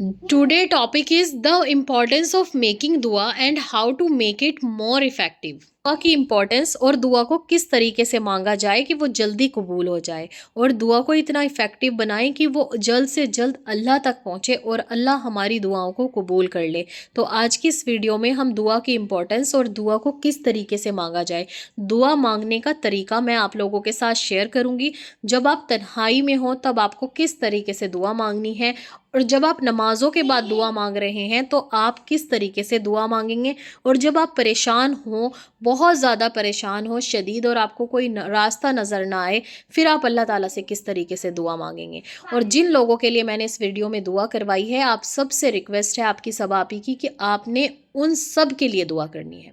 Today topic is the importance of making dua and how to make it more effective. दुआ की importance और दुआ को किस तरीके से मांगा जाए कि वो जल्दी कबूल हो जाए और दुआ को इतना इफ़ेक्टिव बनाएं कि वो जल्द से जल्द अल्लाह तक पहुँचे और अल्लाह हमारी दुआओं को कबूल कर ले। तो आज की इस वीडियो में हम दुआ की इम्पोर्टेंस और दुआ को किस तरीके से मांगा जाए, दुआ मांगने का तरीका मैं आप लोगों के साथ शेयर करूँगी। जब आप तन्हाई में हो तब आपको किस तरीके से दुआ मांगनी है और जब आप नमाज़ों के बाद दुआ मांग रहे हैं तो आप किस तरीके से दुआ मांगेंगे, और जब आप परेशान हो, बहुत ज़्यादा परेशान हो शदीद और आपको कोई रास्ता नज़र ना आए, फिर आप अल्लाह ताला से किस तरीके से दुआ मांगेंगे। और जिन लोगों के लिए मैंने इस वीडियो में दुआ करवाई है, आप सबसे रिक्वेस्ट है आपकी सब आप ही की कि आपने उन सब के लिए दुआ करनी है।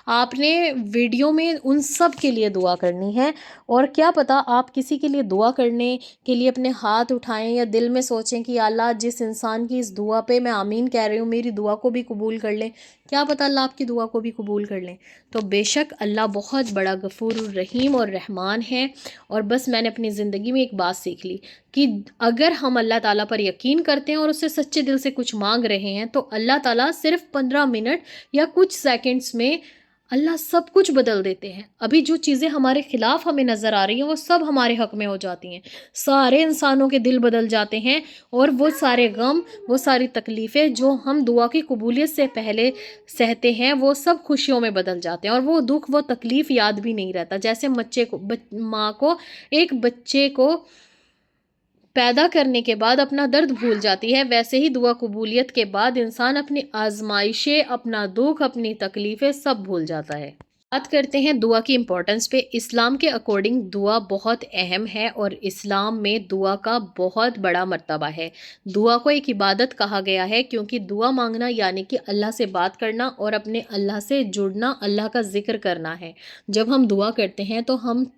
आपने वीडियो में उन सब के लिए दुआ करनी है। और क्या पता आप किसी के लिए दुआ करने के लिए अपने हाथ उठाएं या दिल में सोचें कि अल्लाह जिस इंसान की इस दुआ पे मैं आमीन कह रही हूँ, मेरी दुआ को भी कबूल कर लें। क्या पता अल्लाह आपकी दुआ को भी कबूल कर लें। तो बेशक अल्लाह बहुत बड़ा गफूर रहीम और रहमान है। और बस मैंने अपनी ज़िंदगी में एक बात सीख ली कि अगर हम अल्लाह ताला पर यकीन करते हैं और उससे सच्चे दिल से कुछ मांग रहे हैं तो अल्लाह ताला सिर्फ 15 मिनट या कुछ सेकंड्स में अल्लाह सब कुछ बदल देते हैं। अभी जो चीज़ें हमारे खिलाफ हमें नज़र आ रही हैं वो सब हमारे हक में हो जाती हैं। सारे इंसानों के दिल बदल जाते हैं और वो सारे गम, वो सारी तकलीफ़ें जो हम दुआ की कबूलियत से पहले सहते हैं वो सब खुशियों में बदल जाते हैं और वो दुख, वो तकलीफ़ याद भी नहीं रहता। जैसे माँ को एक बच्चे को पैदा करने के बाद अपना दर्द भूल जाती है, वैसे ही दुआ कबूलियत के बाद इंसान अपनी आजमाइशें, अपना दुख, अपनी तकलीफ़ें सब भूल जाता है। बात करते हैं दुआ की इम्पोर्टेंस पे। इस्लाम के अकॉर्डिंग दुआ बहुत अहम है और इस्लाम में दुआ का बहुत बड़ा मर्तबा है। दुआ को एक इबादत कहा गया है क्योंकि दुआ मांगना यानी कि अल्लाह से बात करना और अपने अल्लाह से जुड़ना, अल्लाह का जिक्र करना है। जब हम दुआ करते हैं तो हम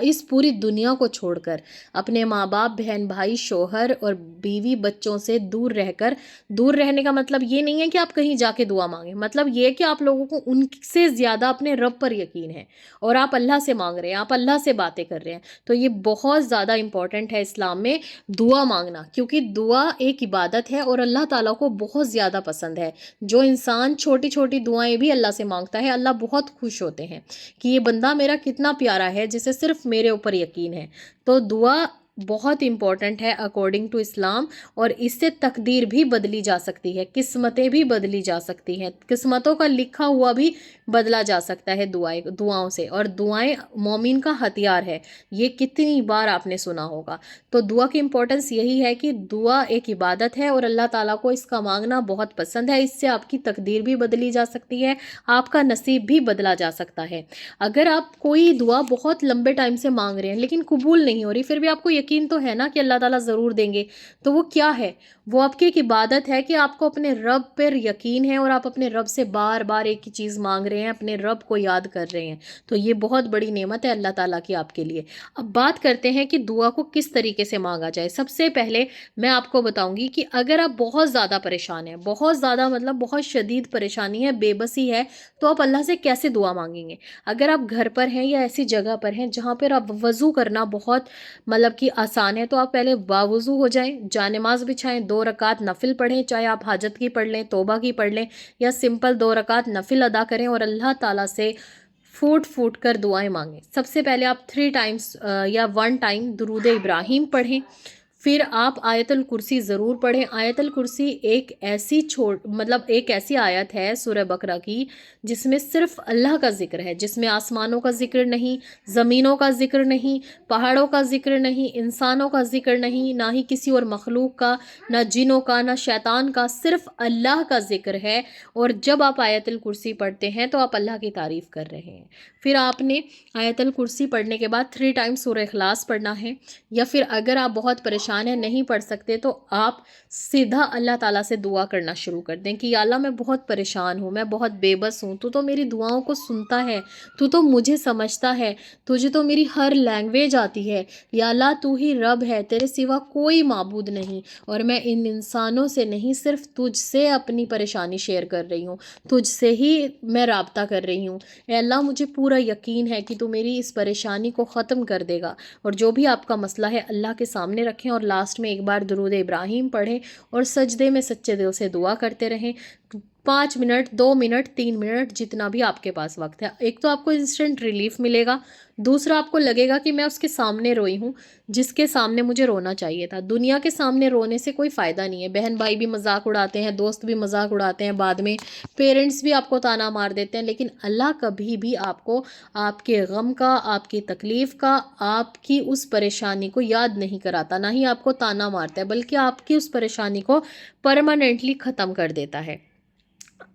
इस पूरी दुनिया को छोड़कर अपने माँ बाप, बहन भाई, शोहर और बीवी बच्चों से दूर रहकर, दूर रहने का मतलब ये नहीं है कि आप कहीं जाके दुआ मांगें, मतलब ये है कि आप लोगों को उनसे ज़्यादा अपने रब पर यकीन है और आप अल्लाह से मांग रहे हैं, आप अल्लाह से बातें कर रहे हैं। तो ये बहुत ज़्यादा इम्पॉर्टेंट है इस्लाम में दुआ मांगना, क्योंकि दुआ एक इबादत है और अल्लाह ताला को बहुत ज़्यादा पसंद है। जो इंसान छोटी छोटी दुआएं भी अल्लाह से मांगता है, अल्लाह बहुत खुश होते हैं कि ये बंदा मेरा कितना प्यारा है जिसे सिर्फ मेरे ऊपर यकीन है। तो दुआ बहुत इम्पॉर्टेंट है अकॉर्डिंग टू इस्लाम और इससे तकदीर भी बदली जा सकती है, किस्मतें भी बदली जा सकती हैं, किस्मतों का लिखा हुआ भी बदला जा सकता है दुआओं से। और दुआएं मोमिन का हथियार है, ये कितनी बार आपने सुना होगा। तो दुआ की इम्पोर्टेंस यही है कि दुआ एक इबादत है और अल्लाह ताला को इसका मांगना बहुत पसंद है। इससे आपकी तकदीर भी बदली जा सकती है, आपका नसीब भी बदला जा सकता है। अगर आप कोई दुआ बहुत लंबे टाइम से मांग रहे हैं लेकिन कबूल नहीं हो रही, फिर भी आपको यकीन तो है ना कि अल्लाह ताला ज़रूर देंगे, तो वो क्या है? वो आपकी एक इबादत है कि आपको अपने रब पर यकीन है और आप अपने रब से बार बार एक ही चीज़ मांग रहे हैं, अपने रब को याद कर रहे हैं। तो ये बहुत बड़ी नेमत है अल्लाह ताला की आपके लिए। अब बात करते हैं कि दुआ को किस तरीके से मांगा जाए। सबसे पहले मैं आपको बताऊंगी कि अगर आप बहुत ज़्यादा परेशान हैं, बहुत ज़्यादा मतलब बहुत शदीद परेशानी है, बेबसी है, तो आप अल्लाह से कैसे दुआ मांगेंगे। अगर आप घर पर हैं या ऐसी जगह पर हैं जहाँ पर आप वज़ू करना बहुत मतलब कि आसान है, तो आप पहले बावुज़ू हो जाएं, जानेमाज़ बिछाएं, 2 रकात नफिल पढ़ें, चाहे आप हाजत की पढ़ लें, तौबा की पढ़ लें या सिंपल 2 रकात नफिल अदा करें और अल्लाह ताला से फूट फूट कर दुआएं मांगें। सबसे पहले आप 3 टाइम्स या 1 टाइम दुरूद इब्राहिम पढ़ें। फिर आप आयतल कुर्सी ज़रूर पढ़ें। आयतल कुर्सी एक ऐसी एक ऐसी आयत है सूरह बकरा की जिसमें सिर्फ अल्लाह का ज़िक्र है, जिसमें आसमानों का ज़िक्र नहीं, ज़मीनों का ज़िक्र नहीं, पहाड़ों का ज़िक्र नहीं, इंसानों का ज़िक्र नहीं, ना ही किसी और मखलूक का, ना जिनों का, ना शैतान का, सिर्फ अल्लाह का ज़िक्र है। और जब आप आयतल कुर्सी पढ़ते हैं तो आप अल्लाह की तारीफ़ कर रहे हैं। फिर आपने आयतल कुर्सी पढ़ने के बाद 3 टाइम सूरह इखलास पढ़ना है, या फिर अगर आप बहुत परेशान हैं, नहीं पढ़ सकते, तो आप सीधा अल्लाह ताला से दुआ करना शुरू कर दें कि या अल्लाह मैं बहुत परेशान हूँ, मैं बहुत बेबस हूँ, तू तो मेरी दुआओं को सुनता है, तू तो मुझे समझता है, तुझे तो मेरी हर लैंग्वेज आती है, या अल्लाह तू ही रब है, तेरे सिवा कोई माबूद नहीं और मैं इन इंसानों से नहीं, सिर्फ तुझसे अपनी परेशानी शेयर कर रही हूँ, तुझसे ही मैं राब्ता कर रही हूँ। ए अल्लाह मुझे पूरा यकीन है कि तू मेरी इस परेशानी को ख़त्म कर देगा। और जो भी आपका मसला है अल्लाह के सामने रखें और اور لاسٹ میں ایک بار درود ابراہیم پڑھیں اور سجدے میں سچے دل سے دعا کرتے رہیں. 5 منٹ 2 منٹ 3 منٹ جتنا بھی آپ کے پاس وقت ہے. ایک تو آپ کو انسٹنٹ ریلیف ملے گا, دوسرا آپ کو لگے گا کہ میں اس کے سامنے روئی ہوں جس کے سامنے مجھے رونا چاہیے تھا. دنیا کے سامنے رونے سے کوئی فائدہ نہیں ہے. بہن بھائی بھی مذاق اڑاتے ہیں, دوست بھی مذاق اڑاتے ہیں, بعد میں پیرنٹس بھی آپ کو تانا مار دیتے ہیں, لیکن اللہ کبھی بھی آپ کو آپ کے غم کا, آپ کی تکلیف کا, آپ کی اس پریشانی کو یاد نہیں کراتا, نہ ہی آپ کو تانا مارتا ہے, بلکہ آپ کی اس پریشانی کو پرماننٹلی ختم کر دیتا ہے.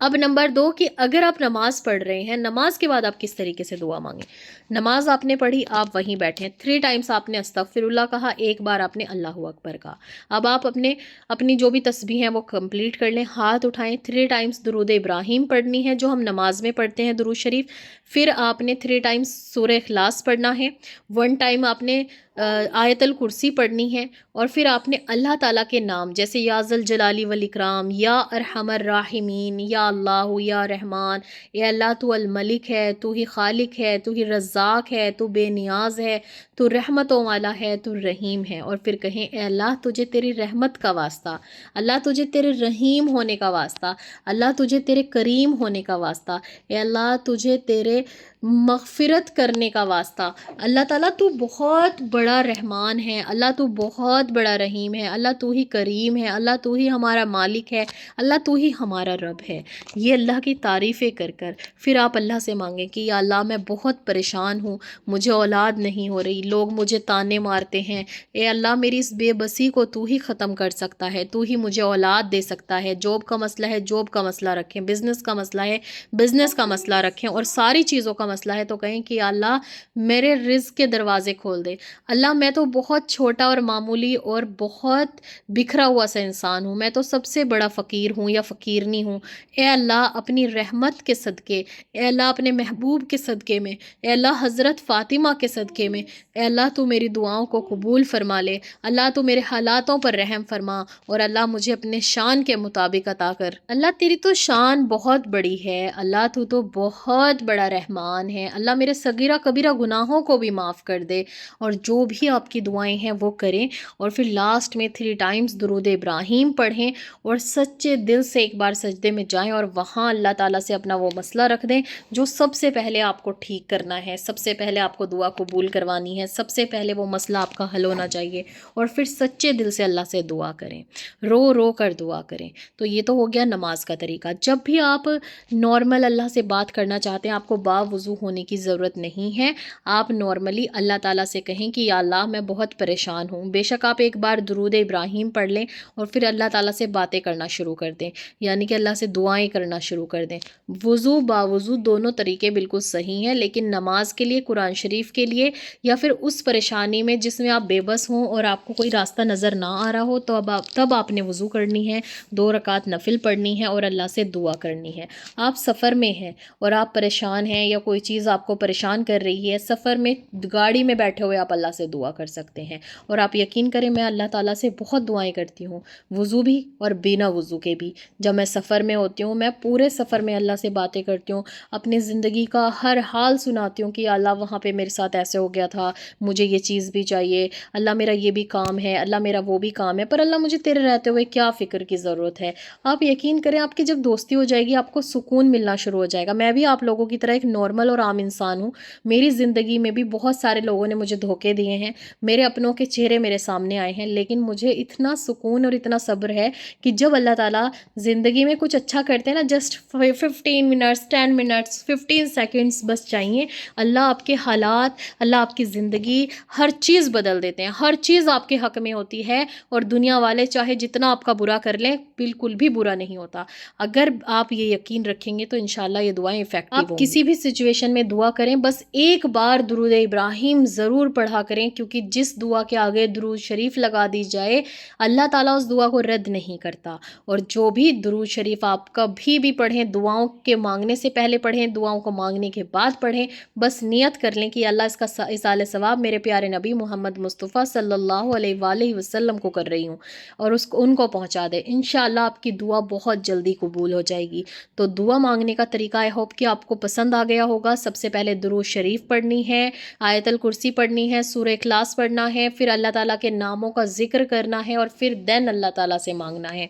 اب نمبر 2 کہ اگر آپ نماز پڑھ رہے ہیں, نماز کے بعد آپ کس طریقے سے دعا مانگیں. نماز آپ نے پڑھی, آپ وہیں بیٹھے, 3 ٹائمز آپ نے استغفر اللہ کہا, ایک بار آپ نے اللہ اکبر کہا. اب آپ اپنی جو بھی تسبیح ہیں وہ کمپلیٹ کر لیں, ہاتھ اٹھائیں, 3 ٹائمز درود ابراہیم پڑھنی ہے جو ہم نماز میں پڑھتے ہیں درود شریف. پھر آپ نے 3 ٹائمز سورہ اخلاص پڑھنا ہے, 1 ٹائم آپ نے آیت الکرسی پڑھنی ہے, اور پھر آپ نے اللہ تعالیٰ کے نام جیسے یا ذل جلالی والاکرام, یا ارحم الراحمین, یا اللہ, یا رحمان, اے اللہ تو الملک ہے, تو ہی خالق ہے, تو ہی رزاق ہے, تو بے نیاز ہے, تو رحمتوں والا ہے, تو رحیم ہے. اور پھر کہیں اے اللہ تجھے تیری رحمت کا واسطہ, اللہ تجھے تیرے رحیم ہونے کا واسطہ, اللہ تجھے تیرے کریم ہونے کا واسطہ, اے اللہ تجھے تیرے مغفرت کرنے کا واسطہ. اللہ تعالیٰ تو بہت بڑا رحمان ہے, اللہ تو بہت بڑا رحیم ہے, اللہ تو ہی کریم ہے, اللہ تو ہی ہمارا مالک ہے, اللہ تو ہی ہمارا رب ہے. یہ اللہ کی تعریفیں کر کر پھر آپ اللہ سے مانگیں کہ یا اللہ میں بہت پریشان ہوں, مجھے اولاد نہیں ہو رہی, لوگ مجھے تانے مارتے ہیں, اے اللہ میری اس بے بسی کو تو ہی ختم کر سکتا ہے, تو ہی مجھے اولاد دے سکتا ہے. جاب کا مسئلہ ہے جاب کا مسئلہ رکھیں, بزنس کا مسئلہ ہے بزنس کا مسئلہ رکھیں, اور ساری چیزوں کا مسئلہ ہے تو کہیں کہ یا اللہ میرے رزق کے دروازے کھول دے. اللہ میں تو بہت چھوٹا اور معمولی اور بہت بکھرا ہوا سا انسان ہوں, میں تو سب سے بڑا فقیر ہوں یا فقیرنی ہوں. اے اللہ اپنی رحمت کے صدقے, اے اللہ اپنے محبوب کے صدقے میں, اے اللہ حضرت فاطمہ کے صدقے میں, اے اللہ تو میری دعاؤں کو قبول فرما لے. اللہ تو میرے حالاتوں پر رحم فرما, اور اللہ مجھے اپنے شان کے مطابق عطا کر. اللہ تیری تو شان بہت بڑی ہے, اللہ تو بہت بڑا رحمان ہے. اللہ میرے صغیرہ کبیرہ گناہوں کو بھی معاف کر دے. اور جو بھی آپ کی دعائیں ہیں وہ کریں, اور پھر لاسٹ میں 3 ٹائمز درود ابراہیم پڑھیں, اور سچے دل سے ایک بار سجدے میں جائیں اور وہاں اللہ تعالیٰ سے اپنا وہ مسئلہ رکھ دیں جو سب سے پہلے آپ کو ٹھیک کرنا ہے, سب سے پہلے آپ کو دعا قبول کروانی ہے, سب سے پہلے وہ مسئلہ آپ کا حل ہونا چاہیے. اور پھر سچے دل سے اللہ سے دعا کریں, رو رو کر دعا کریں. تو یہ تو ہو گیا نماز کا طریقہ. جب بھی آپ نارمل اللہ سے بات کرنا چاہتے ہیں, آپ کو باوضو ہونے کی ضرورت نہیں ہے, آپ نارملی اللہ تعالیٰ سے کہیں کہ یا اللہ میں بہت پریشان ہوں. بے شک آپ ایک بار درود ابراہیم پڑھ لیں اور پھر اللہ تعالیٰ سے باتیں کرنا شروع کر دیں, یعنی کہ اللہ سے دعائیں کرنا شروع کر دیں. وضو باوضو دونوں طریقے بالکل صحیح ہیں, لیکن نماز کے لیے, قرآن شریف کے لیے, یا پھر اس پریشانی میں جس میں آپ بے بس ہوں اور آپ کو کوئی راستہ نظر نہ آ رہا ہو, تو تب آپ نے وضو کرنی ہے, 2 رکعت نفل پڑھنی ہے اور اللہ سے دعا کرنی ہے. آپ سفر میں ہیں اور آپ پریشان ہیں یا کوئی چیز آپ کو پریشان کر رہی ہے, سفر میں گاڑی میں بیٹھے ہوئے آپ اللہ سے دعا کر سکتے ہیں. اور آپ یقین کریں میں اللہ تعالیٰ سے بہت دعائیں کرتی ہوں, وضو بھی اور بنا وضو کے بھی. جب میں سفر میں ہوتی ہوں میں پورے سفر میں اللہ سے باتیں کرتی ہوں, اپنی زندگی کا ہر حال سناتی ہوں کہ اللہ وہاں پہ میرے ساتھ ایسے ہو گیا تھا, مجھے یہ چیز بھی چاہیے, اللہ میرا یہ بھی کام ہے, اللہ میرا وہ بھی کام ہے, پر اللہ مجھے تیرے رہتے ہوئے کیا فکر کی ضرورت ہے. آپ یقین کریں آپ کی جب دوستی ہو جائے گی آپ کو سکون ملنا شروع ہو جائے گا. میں بھی آپ لوگوں کی طرح ایک نارمل اور عام انسان ہوں, میری زندگی میں بھی بہت سارے لوگوں نے مجھے دھوکے دیے ہیں, میرے اپنوں کے چہرے میرے سامنے آئے ہیں, لیکن مجھے اتنا سکون اور اتنا صبر ہے کہ جب اللہ تعالیٰ زندگی میں کچھ اچھا کرتے ہیں نا, جسٹ 15 منٹس 10 منٹس 15 سیکنڈس بس چاہیے, اللہ آپ کے حالات, اللہ آپ کی زندگی ہر چیز بدل دیتے ہیں. ہر چیز آپ کے حق میں ہوتی ہے, اور دنیا والے چاہے جتنا آپ کا برا کر لیں بالکل بھی برا نہیں ہوتا. اگر آپ یہ یقین رکھیں گے تو انشاءاللہ یہ دعائیں افیکٹو ہوں گی. آپ کسی بھی سچویشن میں دعا کریں بس ایک بار درود ابراہیم ضرور پڑھا کریں, کیونکہ جس دعا کے آگے درود شریف لگا دی جائے اللہ تعالیٰ اس دعا کو رد نہیں کرتا. اور جو بھی درود شریف آپ کبھی بھی پڑھیں, دعاؤں کے مانگنے سے پہلے پڑھیں, دعاؤں کو مانگنے کے بعد پڑھیں, بس نیت کر لیں کہ اللہ اس کا ایصال ثواب میرے پیارے نبی محمد مصطفیٰ صلی اللہ علیہ وآلہ وسلم کو کر رہی ہوں, اور ان کو پہنچا دے. انشاءاللہ آپ کی دعا بہت جلدی قبول ہو جائے گی. تو دعا مانگنے کا طریقہ آئی ہوپ کہ آپ کو پسند آ گیا ہوگا. سب سے پہلے درود شریف پڑھنی ہے, آیت الکرسی پڑھنی ہے, سورہ सूरह इखलास पढ़ना है, फिर अल्लाह ताला के नामों का ज़िक्र करना है और फिर देन अल्लाह ताला से मांगना है।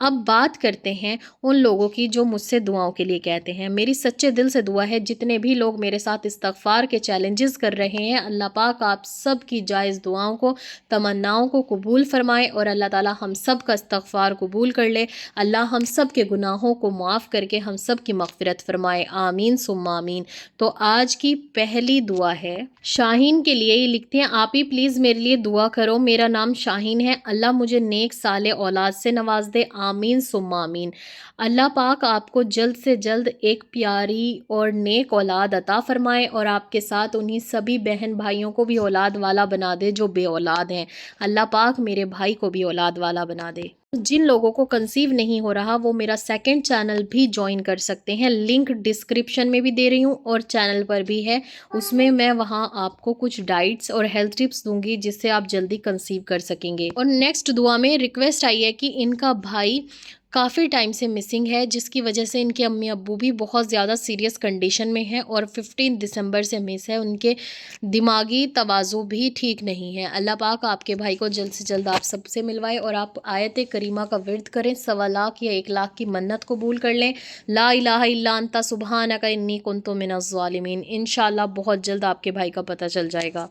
अब बात करते हैं उन लोगों की जो मुझसे दुआओं के लिए कहते हैं। मेरी सच्चे दिल से दुआ है जितने भी लोग मेरे साथ इस्तग़फ़ार के चैलेंजेस कर रहे हैं, अल्लाह पाक आप सब की जायज़ दुआओं को, तमन्नाओं को कबूल फ़रमाए और अल्लाह ताला हम सब का इस्तग़फ़ार कबूल कर ले। अल्लाह हम सब के गुनाहों को माफ़ करके हम सब की मग़फ़िरत फ़रमाए, आमीन सुम्मा आमीन। तो आज की पहली दुआ है शाहीन के लिए। ये लिखते हैं, आप ही प्लीज़ मेरे लिए दुआ करो, मेरा नाम शाहीन है, अल्लाह मुझे नेक साले औलाद से नवाज दे, आमीन सुम्मा आमीन। अल्लाह पाक आपको जल्द से जल्द एक प्यारी और नेक औलाद अता फ़रमाए और आपके साथ उन्हीं सभी बहन भाइयों को भी औलाद वाला बना दे जो बे औलाद हैं। अल्लाह पाक मेरे भाई को भी औलाद वाला बना दे। जिन लोगों को कंसीव नहीं हो रहा वो मेरा सेकंड चैनल भी ज्वाइन कर सकते हैं, लिंक डिस्क्रिप्शन में भी दे रही हूँ और चैनल पर भी है। उसमें मैं वहाँ आपको कुछ डाइट्स और हेल्थ टिप्स दूंगी जिससे आप जल्दी कंसीव कर सकेंगे। और नेक्स्ट दुआ में रिक्वेस्ट आई है कि इनका भाई काफ़ी टाइम से मिसिंग है, जिसकी वजह से इनके अम्मी अब्बू भी बहुत ज़्यादा सीरियस कंडीशन में हैं और 15 दिसंबर से मिस है। उनके दिमागी तवाज़ुन भी ठीक नहीं है। अल्लाह पाक आपके भाई को जल्द से जल्द आप सबसे मिलवाए और आप आयत करीमा का विर्द करें, 1.25 लाख या 1 लाख की मन्नत कबूल कर लें। ला इलाहा इल्ला अंता सुब्हानका इन्नी कुन्तु मिनज़ ज़ालिमीन। इंशाअल्लाह बहुत जल्द आपके भाई का पता चल जाएगा।